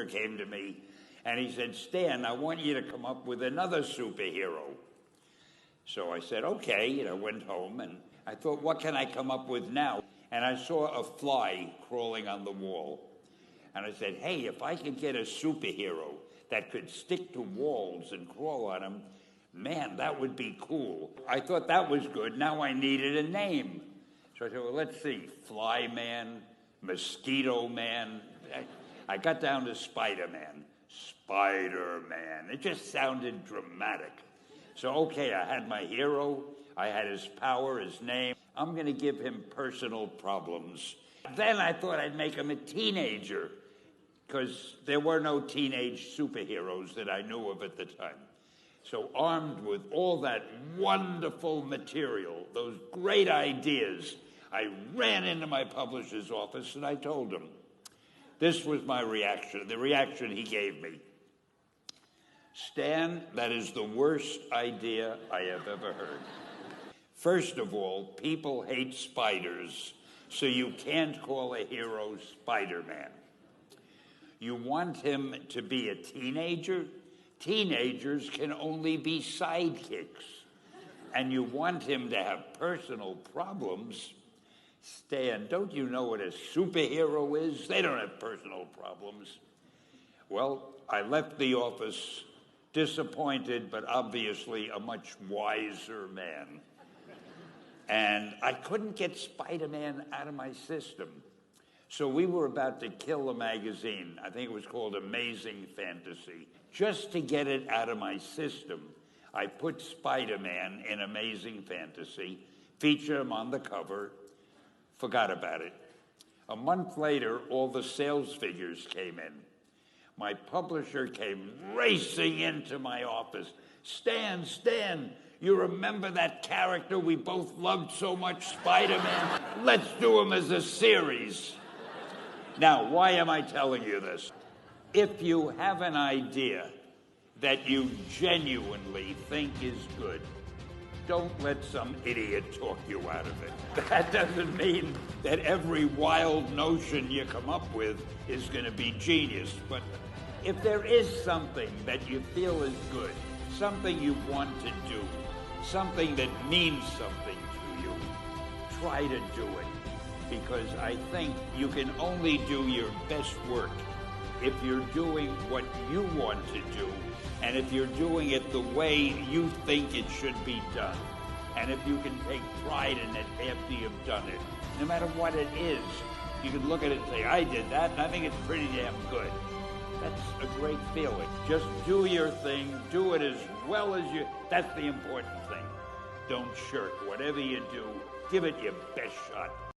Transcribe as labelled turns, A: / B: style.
A: came to me and he said, "Stan, I want you to come up with another superhero." So I said, okay, I went home and I thought, what can I come up with now? And I saw a fly crawling on the wall. And I said, hey, if I could get a superhero that could stick to walls and crawl on them, man, that would be cool. I thought that was good. Now I needed a name. So I said, well, let's see, Fly Man, Mosquito Man. I got down to Spider-Man. Spider-Man. It just sounded dramatic. So, okay, I had my hero. I had his power, his name. I'm going to give him personal problems. Then I thought I'd make him a teenager, because there were no teenage superheroes that I knew of at the time. So armed with all that wonderful material, those great ideas, I ran into my publisher's office and I told him. This was my reaction, the reaction he gave me. Stan, that is the worst idea I have ever heard. First of all, people hate spiders, so you can't call a hero Spider-Man. You want him to be a teenager? Teenagers can only be sidekicks. And you want him to have personal problems? Stan, don't you know what a superhero is? They don't have personal problems. Well, I left the office disappointed, but obviously a much wiser man. And I couldn't get Spider-Man out of my system. So we were about to kill a magazine. I think it was called Amazing Fantasy. Just to get it out of my system, I put Spider-Man in Amazing Fantasy, featured him on the cover, forgot about it. A month later, all the sales figures came in. My publisher came racing into my office. Stan, you remember that character we both loved so much, Spider-Man? Let's do him as a series. Now, why am I telling you this? If you have an idea that you genuinely think is good, don't let some idiot talk you out of it. That doesn't mean that every wild notion you come up with is going to be genius, but if there is something that you feel is good, something you want to do, something that means something to you, try to do it. Because I think you can only do your best work if you're doing what you want to do, and if you're doing it the way you think it should be done, and if you can take pride in it after you've done it. No matter what it is, you can look at it and say, I did that, and I think it's pretty damn good. That's a great feeling. Just do your thing, do it as well as you, that's the important thing. Don't shirk. Whatever you do, give it your best shot.